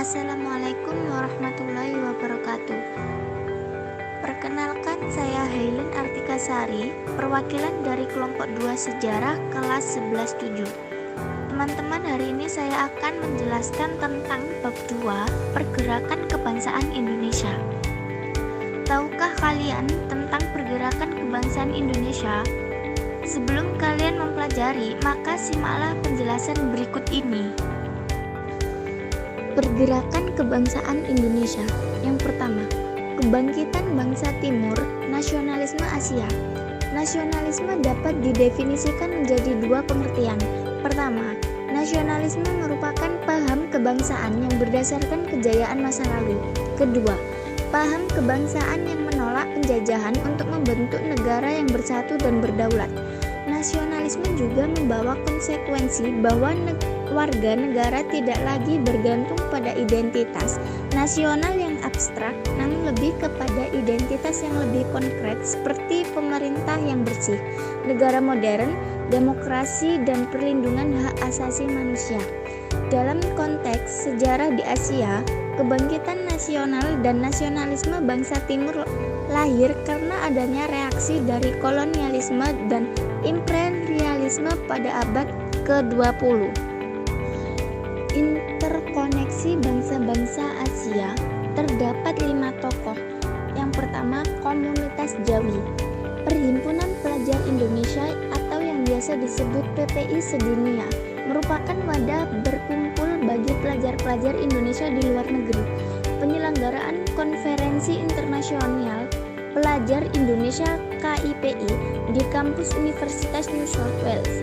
Assalamualaikum warahmatullahi wabarakatuh. Perkenalkan, saya Hailen Artika Sari, perwakilan dari kelompok 2 sejarah kelas 11-7. Teman-teman, hari ini saya akan menjelaskan tentang bab 2, pergerakan kebangsaan Indonesia. Tahukah kalian tentang pergerakan kebangsaan Indonesia? Sebelum kalian mempelajari, maka simaklah penjelasan berikut ini. Pergerakan kebangsaan Indonesia. Yang pertama, kebangkitan bangsa Timur, nasionalisme Asia. Nasionalisme dapat didefinisikan menjadi dua pengertian. Pertama, nasionalisme merupakan paham kebangsaan yang berdasarkan kejayaan masa lalu. Kedua, paham kebangsaan yang menolak penjajahan untuk membentuk negara yang bersatu dan berdaulat. Nasionalisme juga membawa konsekuensi bahwa warga negara tidak lagi bergantung pada identitas nasional yang abstrak, namun lebih kepada identitas yang lebih konkret seperti pemerintah yang bersih, negara modern, demokrasi, dan perlindungan hak asasi manusia. Dalam konteks sejarah di Asia, kebangkitan nasional dan nasionalisme bangsa Timur lahir karena adanya reaksi dari kolonialisme dan imperialisme pada abad ke-20. Interkoneksi bangsa-bangsa Asia, terdapat 5 tokoh. Yang pertama, komunitas Jawi, Perhimpunan Pelajar Indonesia atau yang biasa disebut PPI sedunia, merupakan wadah berkumpul bagi pelajar-pelajar Indonesia di luar negeri. Penyelenggaraan konferensi internasional pelajar Indonesia KIPI di kampus Universitas New South Wales,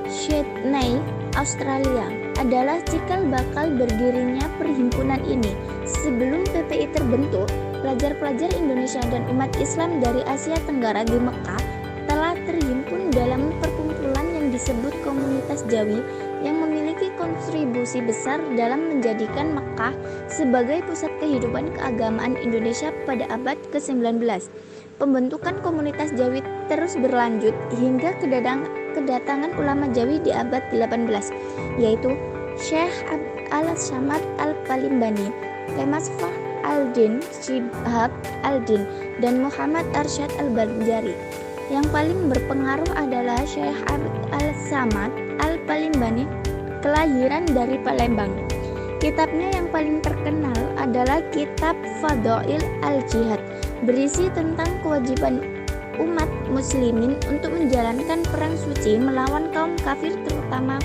Sydney, Australia adalah cikal bakal berdirinya perhimpunan ini. Sebelum PPI terbentuk, pelajar-pelajar Indonesia dan umat Islam dari Asia Tenggara di Mekah telah terhimpun dalam perkumpulan yang disebut Komunitas Jawi yang memiliki kontribusi besar dalam menjadikan Mekah sebagai pusat kehidupan keagamaan Indonesia pada abad ke-19. Pembentukan komunitas Jawi terus berlanjut hingga kedatangan ulama Jawi di abad 18, yaitu Syekh Al-Samad Al-Palimbani, Masfah Al-Din Shihab Al-Din, dan Muhammad Arsyad Al-Banjari. Yang paling berpengaruh adalah Syekh Al-Samad Al-Palimbani, kelahiran dari Palembang. Kitabnya yang paling terkenal adalah Kitab Fadail Al-Jihad, berisi tentang kewajiban umat muslimin untuk menjalankan perang suci melawan kaum kafir, terutama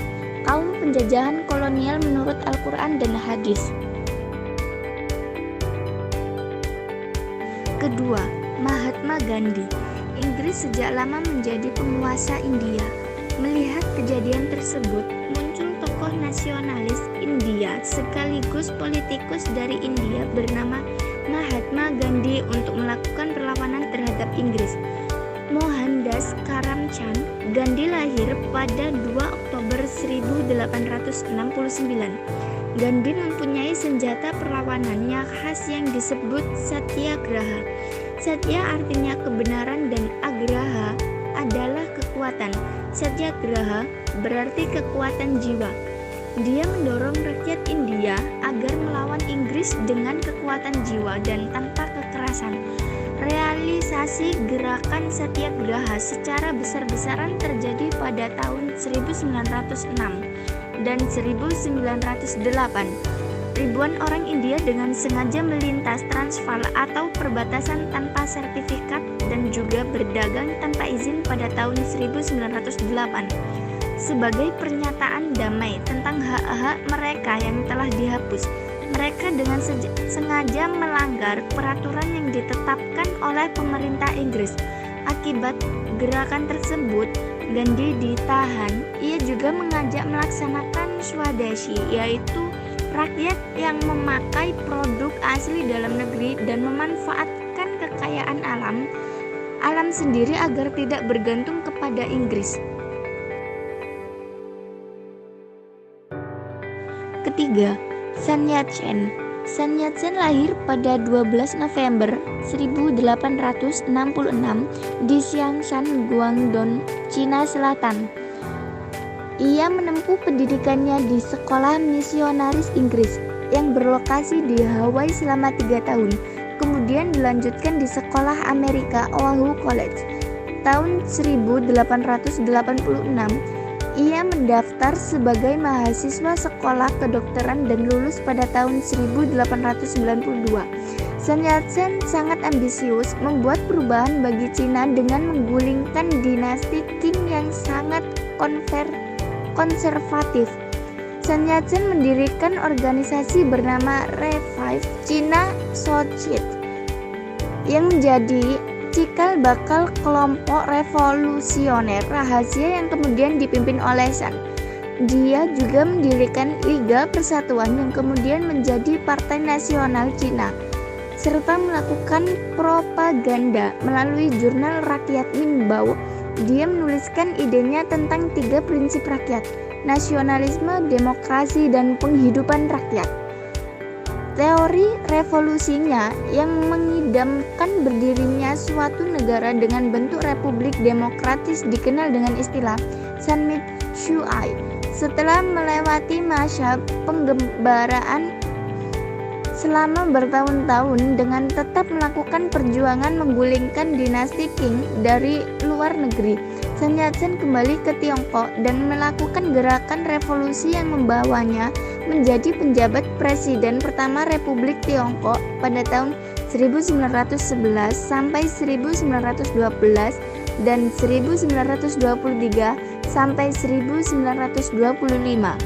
kaum penjajahan kolonial menurut Al-Quran dan hadis. Kedua, Mahatma Gandhi. Inggris sejak lama menjadi penguasa India. Melihat kejadian tersebut, muncul tokoh nasionalis India sekaligus politikus dari India bernama Mahatma Gandhi untuk melakukan perlawanan terhadap Inggris. Mohandas Karamchand Gandhi lahir pada 2 Oktober 1869. Gandhi mempunyai senjata perlawanan yang khas yang disebut Satyagraha. Satya artinya kebenaran dan agraha adalah kekuatan. Satyagraha berarti kekuatan jiwa. Dia mendorong rakyat India agar melawan Inggris dengan kekuatan jiwa dan tanpa kekerasan. Realisasi gerakan Satyagraha secara besar-besaran terjadi pada tahun 1906 dan 1908. Ribuan orang India dengan sengaja melintas Transvaal atau perbatasan tanpa sertifikat dan juga berdagang tanpa izin pada tahun 1908 sebagai pernyataan damai tentang hak-hak mereka yang telah dihapus. Mereka dengan sengaja melanggar peraturan yang ditetapkan oleh pemerintah Inggris. Akibat gerakan tersebut, Gandhi ditahan. Ia juga mengajak melaksanakan Swadeshi, yaitu rakyat yang memakai produk asli dalam negeri dan memanfaatkan kekayaan alam sendiri agar tidak bergantung kepada Inggris. Ketiga, Sun Yat-sen. Sun Yat-sen lahir pada 12 November 1866 di Xiangshan, Guangdong, Cina Selatan. Ia menempuh pendidikannya di sekolah misionaris Inggris. yang berlokasi di Hawaii selama 3 tahun. Kemudian dilanjutkan di Sekolah Amerika Oahu College. Tahun 1886, ia mendaftar sebagai mahasiswa sekolah kedokteran dan lulus pada tahun 1892. Sun Yat-sen sangat ambisius membuat perubahan bagi Cina dengan menggulingkan dinasti Qing yang sangat konservatif. Sun Yat-sen mendirikan organisasi bernama Revive China Society yang menjadi cikal bakal kelompok revolusioner rahasia yang kemudian dipimpin oleh Sun. Dia juga mendirikan Liga Persatuan yang kemudian menjadi Partai Nasional Cina, serta melakukan propaganda melalui jurnal rakyat Minbao. Dia menuliskan idenya tentang 3 prinsip rakyat: nasionalisme, demokrasi, dan penghidupan rakyat. Teori revolusinya yang mengidamkan berdirinya suatu negara dengan bentuk republik demokratis dikenal dengan istilah Sanminjuai. Setelah melewati masa penggembaraan selama bertahun-tahun dengan tetap melakukan perjuangan menggulingkan dinasti Qing dari luar negeri, Sun Yat-sen kembali ke Tiongkok dan melakukan gerakan revolusi yang membawanya menjadi penjabat presiden pertama Republik Tiongkok pada tahun 1911 sampai 1912 dan 1923 sampai 1925.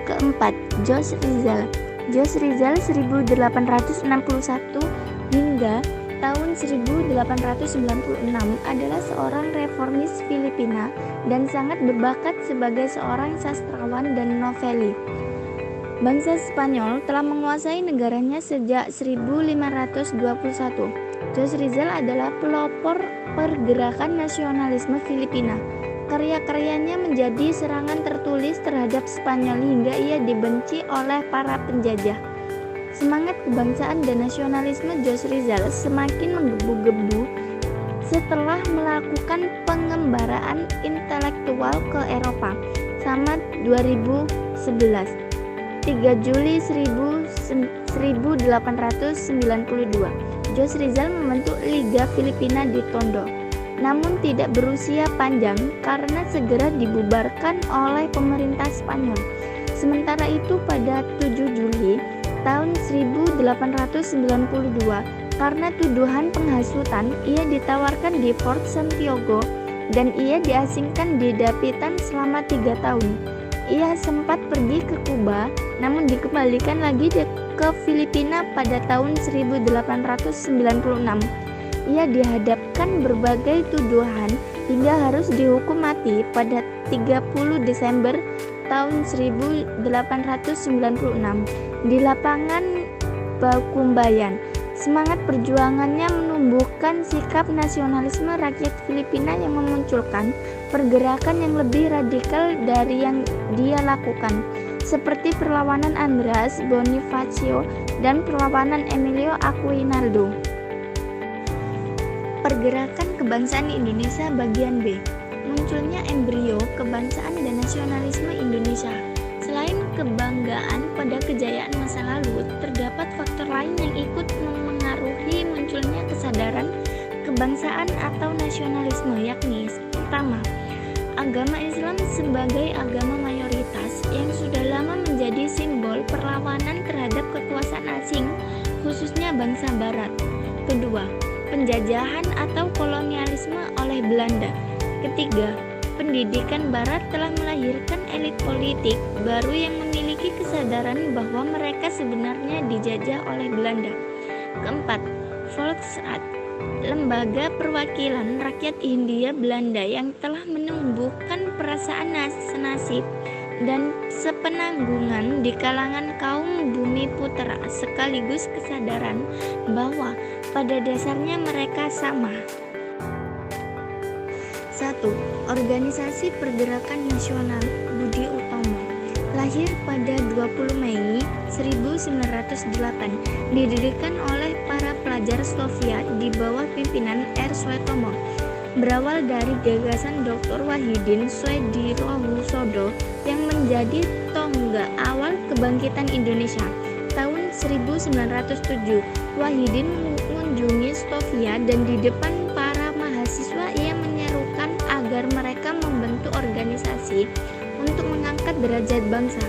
Keempat, Jos Rizal. Jos Rizal 1861 hingga tahun 1896 adalah seorang reformis Filipina dan sangat berbakat sebagai seorang sastrawan dan novelis. Bangsa Spanyol telah menguasai negaranya sejak 1521. Jos Rizal adalah pelopor pergerakan nasionalisme Filipina. Karya-karyanya menjadi serangan tertulis terhadap Spanyol hingga ia dibenci oleh para penjajah. Semangat kebangsaan dan nasionalisme Jos Rizal semakin menggebu-gebu setelah melakukan pengembaraan intelektual ke Eropa sama 2011. 3 Juli 1892, Jos Rizal membentuk Liga Filipina di Tondo, namun tidak berusia panjang karena segera dibubarkan oleh pemerintah Spanyol. Sementara itu pada 7 Juli tahun 1892, karena tuduhan penghasutan, ia ditawarkan di Fort Santiago dan ia diasingkan di Dapitan selama 3 tahun. Ia sempat pergi ke Kuba, namun dikembalikan lagi ke Filipina pada tahun 1896. Ia dihadapkan berbagai tuduhan hingga harus dihukum mati pada 30 Desember tahun 1896 di lapangan Bakumbayan. Semangat perjuangannya menumbuhkan sikap nasionalisme rakyat Filipina yang memunculkan pergerakan yang lebih radikal dari yang dia lakukan, seperti perlawanan Andreas Bonifacio dan perlawanan Emilio Aguinaldo. Pergerakan Kebangsaan Indonesia bagian B. Munculnya embrio kebangsaan dan nasionalisme Indonesia. Selain kebanggaan pada kejayaan masa lalu, terdapat faktor lain yang ikut memengaruhi munculnya kesadaran kebangsaan atau nasionalisme, yakni pertama, agama Islam sebagai agama mayoritas yang sudah lama menjadi simbol perlawanan terhadap kekuasaan asing, khususnya bangsa Barat. Kedua, penjajahan atau kolonialisme oleh Belanda. Ketiga, pendidikan Barat telah melahirkan elit politik baru yang memiliki kesadaran bahwa mereka sebenarnya dijajah oleh Belanda. Keempat, Volksraad, lembaga perwakilan rakyat Hindia Belanda yang telah menumbuhkan perasaan nasib dan sepenanggungan di kalangan kaum bumi putera, sekaligus kesadaran bahwa pada dasarnya mereka sama. 1. Organisasi Pergerakan Nasional Budi Utomo, lahir pada 20 Mei 1908, didirikan oleh para pelajar Soviet di bawah pimpinan R. Suetomo. Berawal dari gagasan Dr. Wahidin Suedirohusodo yang menjadi tonggak awal kebangkitan Indonesia. Tahun 1907, Wahidin mengunjungi Stovia dan di depan para mahasiswa ia menyerukan agar mereka membentuk organisasi untuk mengangkat derajat bangsa.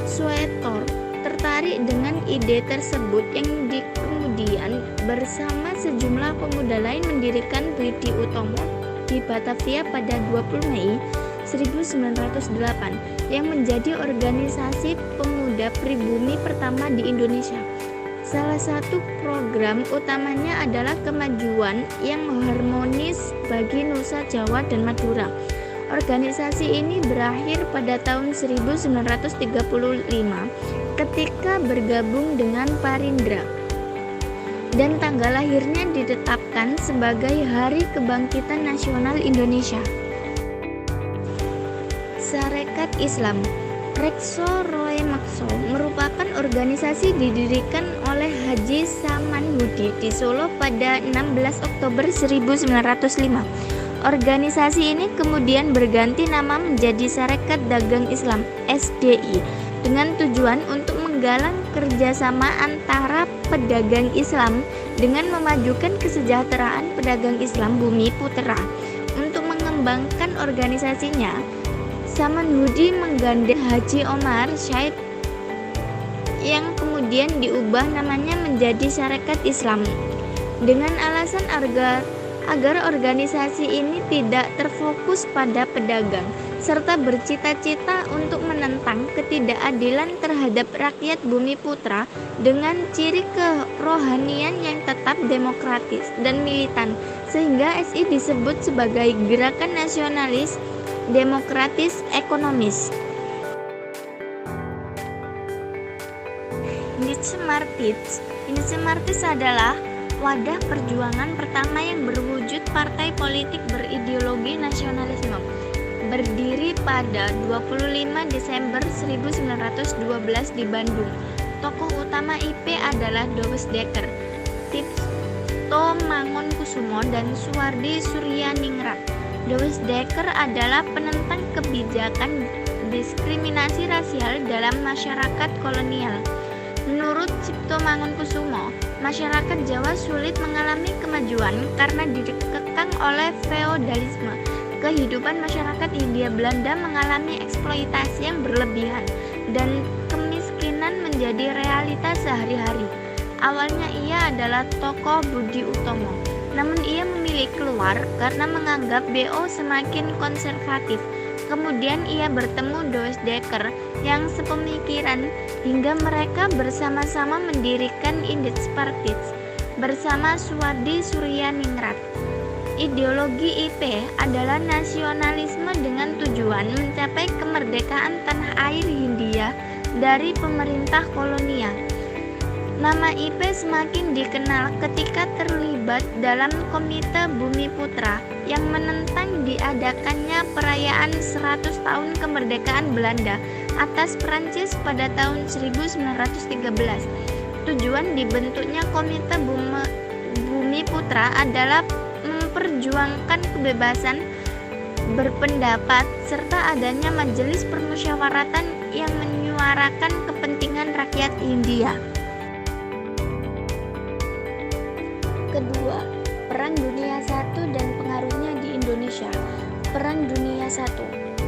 Suetor tertarik dengan ide tersebut yang kemudian bersama sejumlah pemuda lain mendirikan Budi Utomo di Batavia pada 20 Mei 1908 yang menjadi organisasi pemuda pribumi pertama di Indonesia. Salah satu program utamanya adalah kemajuan yang harmonis bagi Nusa Jawa dan Madura. Organisasi ini berakhir pada tahun 1935 ketika bergabung dengan Parindra, dan tanggal lahirnya ditetapkan sebagai Hari Kebangkitan Nasional Indonesia. Sarekat Islam Rekso Roy Makso merupakan organisasi didirikan oleh Haji Saman Hudi di Solo pada 16 Oktober 1905. Organisasi ini kemudian berganti nama menjadi Sarekat Dagang Islam (SDI) dengan tujuan untuk menggalang kerjasama antara pedagang Islam dengan memajukan kesejahteraan pedagang Islam Bumi Putra. Untuk mengembangkan organisasinya, Samanhudi menggandeng Haji Omar Syed yang kemudian diubah namanya menjadi Sarekat Islam dengan alasan agar organisasi ini tidak terfokus pada pedagang serta bercita-cita untuk menentang ketidakadilan terhadap rakyat Bumi Putra dengan ciri kerohanian yang tetap demokratis dan militan, sehingga SI disebut sebagai gerakan nasionalis demokratis ekonomis. Nietzsche Martis adalah wadah perjuangan pertama yang berwujud partai politik berideologi nasionalisme. Berdiri pada 25 Desember 1912 di Bandung. Tokoh utama IP adalah Dowes Dekker, Tipto Mangunkusumo, dan Suwardi Suryaningrat. Dowes Dekker adalah penentang kebijakan diskriminasi rasial dalam masyarakat kolonial. Menurut Cipto Mangunkusumo, masyarakat Jawa sulit mengalami kemajuan karena dikekang oleh feodalisme. Kehidupan masyarakat Hindia Belanda mengalami eksploitasi yang berlebihan dan kemiskinan menjadi realitas sehari-hari. Awalnya ia adalah tokoh Budi Utomo, namun ia memilih keluar karena menganggap BO semakin konservatif. Kemudian ia bertemu Dowes Dekker yang sepemikiran hingga mereka bersama-sama mendirikan Index Partis bersama Suwardi Suryaningrat. Ideologi IP adalah nasionalisme dengan tujuan mencapai kemerdekaan tanah air Hindia dari pemerintah kolonial. Nama IP semakin dikenal ketika terlibat dalam Komite Bumi Putra yang menentang diadakannya perayaan 100 tahun kemerdekaan Belanda atas Prancis pada tahun 1913. Tujuan dibentuknya Komite Bumi Putra adalah memperjuangkan kebebasan berpendapat serta adanya majelis permusyawaratan yang menyuarakan kepentingan rakyat Hindia. Kedua, Perang Dunia I dan pengaruhnya di Indonesia. Perang Dunia I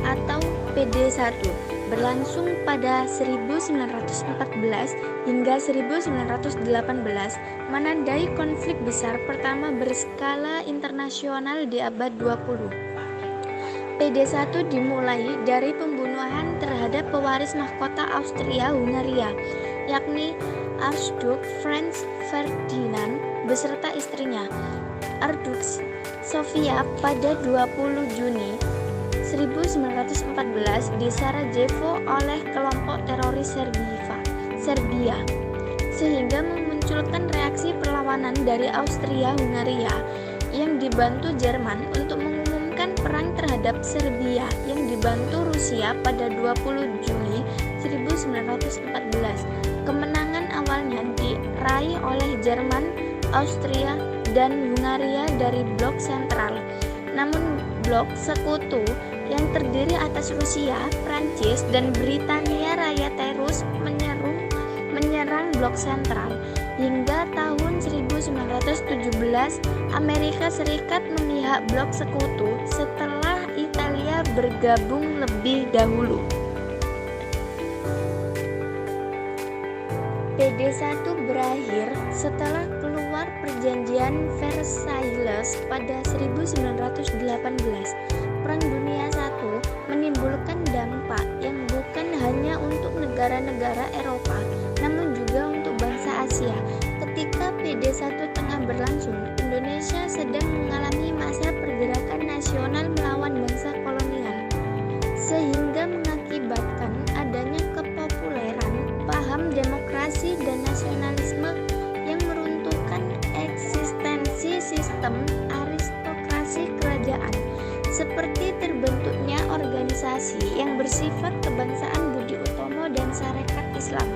atau PD1 berlangsung pada 1914 hingga 1918, menandai konflik besar pertama berskala internasional di abad 20. PD1 dimulai dari pembunuhan terhadap pewaris mahkota Austria-Hungaria, yakni Archduke Franz Ferdinand beserta istrinya, Archduke Sofia, pada 20 Juni 1914 di Sarajevo oleh kelompok teroris Serbia, sehingga memunculkan reaksi perlawanan dari Austria-Hungaria yang dibantu Jerman untuk mengumumkan perang terhadap Serbia yang dibantu Rusia pada 20 Juli 1914. Kemenangan awalnya diraih oleh Jerman, Austria, dan Hungaria dari blok sentral. Namun blok sekutu yang terdiri atas Rusia, Prancis, dan Britania Raya blok sentral. Hingga tahun 1917, Amerika Serikat memihak blok sekutu setelah Italia bergabung lebih dahulu. PD1 berakhir setelah keluar Perjanjian Versailles pada 1918. Perang Dunia I menimbulkan dampak yang bukan hanya untuk negara-negara Eropa, namun juga untuk bangsa Asia. Ketika PD1 tengah berlangsung, Indonesia sedang mengalami masa pergerakan nasional melawan bangsa kolonial, sehingga mengakibatkan adanya kepopuleran paham demokrasi dan nasionalisme yang meruntuhkan eksistensi sistem aristokrasi kerajaan, seperti terbentuknya organisasi yang bersifat kebangsaan Budi Utomo dan Sarekat Islam.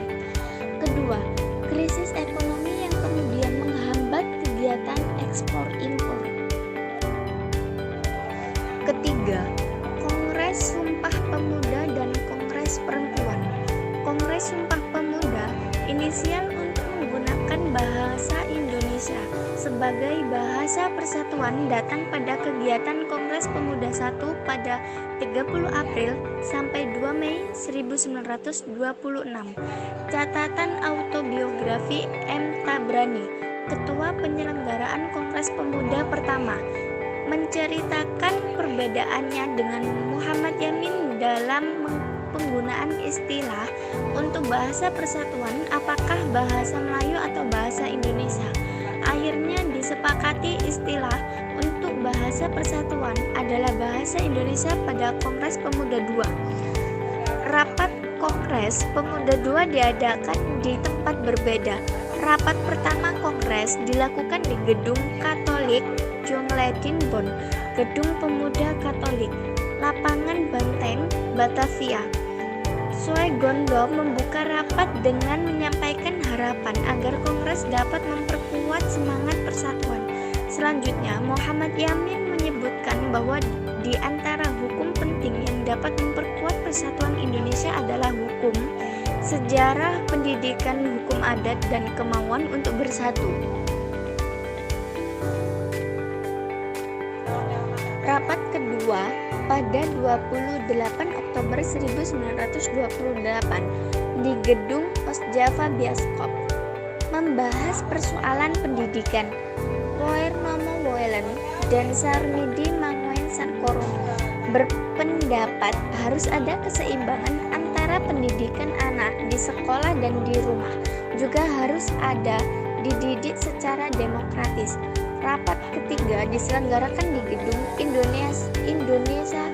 Kedua, krisis ekonomi yang kemudian menghambat kegiatan ekspor-impor. Ketiga, Kongres Sumpah Pemuda dan Kongres Perempuan. Kongres Sumpah Pemuda inisial untuk menggunakan bahasa Indonesia sebagai bahasa persatuan datang pada kegiatan Kongres Pemuda I pada 30 April sampai 2 Mei 1926. Catatan autobiografi M. Tabrani, Ketua Penyelenggaraan Kongres Pemuda pertama, menceritakan perbedaannya dengan Muhammad Yamin dalam penggunaan istilah untuk bahasa persatuan, apakah bahasa Melayu atau bahasa Indonesia. Akhirnya disepakati istilah untuk bahasa persatuan adalah bahasa Indonesia pada Kongres Pemuda II. Rapat Kongres Pemuda II diadakan di tempat berbeda. Rapat pertama Kongres dilakukan di Gedung Katolik Jongledinbon, Gedung Pemuda Katolik, Lapangan Banteng, Batavia. Soegondo membuka rapat dengan menyampaikan harapan agar Kongres dapat memperkuat semangat persatuan. Selanjutnya, Muhammad Yamin menyebutkan bahwa di antara hukum penting yang dapat memperkuat persatuan Indonesia adalah hukum, sejarah, pendidikan, hukum adat, dan kemauan untuk bersatu. Rapat kedua pada 28 Oktober 1928 di Gedung Osjava Bioskop membahas persoalan pendidikan. Woernomo Woelen dan Sarmidi Mangwen Sakoro berpendapat harus ada keseimbangan antara pendidikan anak di sekolah dan di rumah, juga harus ada dididik secara demokratis. Rapat ketiga diselenggarakan di Gedung Indonesia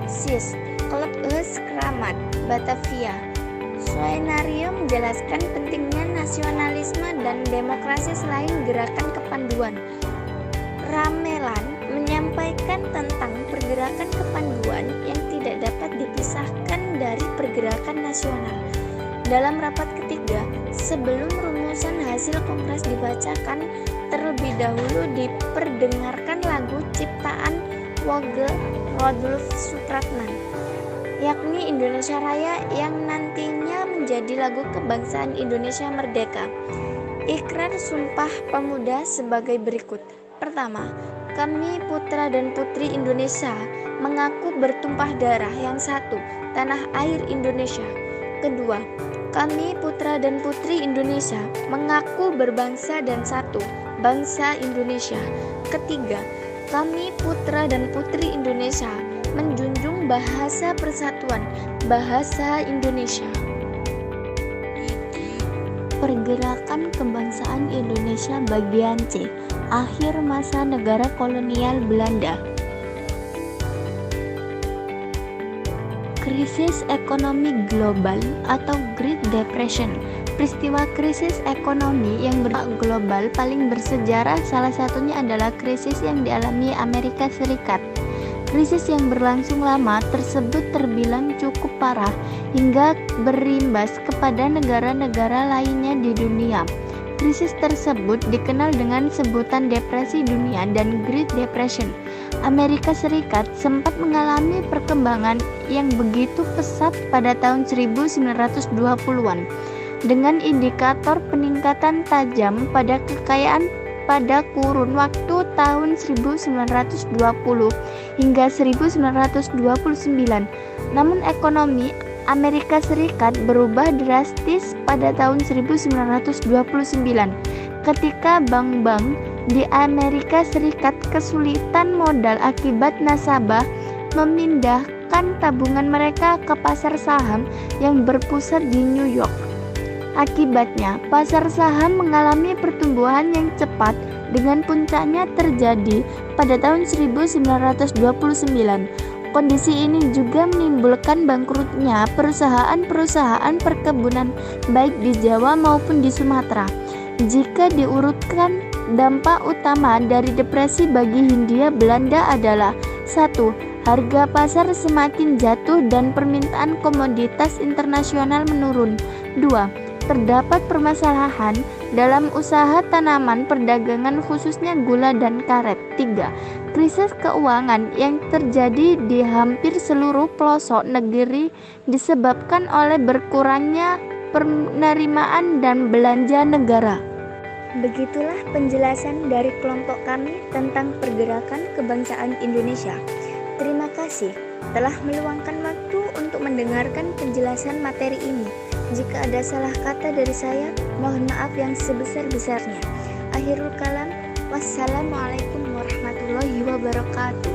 SIS, Clubhouse Kramat, Batavia. Soenario menjelaskan pentingnya nasionalisme dan demokrasi selain gerakan kepanduan. Ramelan menyampaikan tentang pergerakan kepanduan yang tidak dapat dipisahkan dari pergerakan nasional. Dalam rapat ketiga, sebelum rumusan hasil kongres dibacakan, terlebih dahulu diperdengarkan lagu ciptaan Wage Rudolf Supratman, yakni Indonesia Raya, yang nantinya menjadi lagu kebangsaan Indonesia Merdeka. Ikrar Sumpah Pemuda sebagai berikut. Pertama, kami putra dan putri Indonesia mengaku bertumpah darah. Yang satu, tanah air Indonesia. Kedua, kami putra dan putri Indonesia mengaku berbangsa dan satu, bangsa Indonesia. Ketiga, kami putra dan putri Indonesia menjunjung bahasa persatuan, bahasa Indonesia. Pergerakan kebangsaan Indonesia bagian C, akhir masa negara kolonial Belanda. Krisis ekonomi global atau Great Depression. Peristiwa krisis ekonomi yang global paling bersejarah salah satunya adalah krisis yang dialami Amerika Serikat. Krisis yang berlangsung lama tersebut terbilang cukup parah hingga berimbas kepada negara-negara lainnya di dunia. Krisis tersebut dikenal dengan sebutan Depresi Dunia dan Great Depression. Amerika Serikat sempat mengalami perkembangan yang begitu pesat pada tahun 1920-an. dengan indikator peningkatan tajam pada kekayaan pada kurun waktu tahun 1920 hingga 1929. Namun ekonomi Amerika Serikat berubah drastis pada tahun 1929 ketika bank-bank di Amerika Serikat kesulitan modal akibat nasabah memindahkan tabungan mereka ke pasar saham yang berpusat di New York. Akibatnya, pasar saham mengalami pertumbuhan yang cepat dengan puncaknya terjadi pada tahun 1929. Kondisi ini juga menimbulkan bangkrutnya perusahaan-perusahaan perkebunan baik di Jawa maupun di Sumatera. Jika diurutkan, dampak utama dari depresi bagi Hindia Belanda adalah 1. Harga pasar semakin jatuh dan permintaan komoditas internasional menurun. 2. Terdapat permasalahan dalam usaha tanaman perdagangan khususnya gula dan karet. 3. Krisis keuangan yang terjadi di hampir seluruh pelosok negeri disebabkan oleh berkurangnya penerimaan dan belanja negara. Begitulah penjelasan dari kelompok kami tentang pergerakan kebangsaan Indonesia. Terima kasih telah meluangkan waktu untuk mendengarkan penjelasan materi ini. Jika ada salah kata dari saya, mohon maaf yang sebesar-besarnya. Akhirul kalam, wassalamualaikum warahmatullahi wabarakatuh.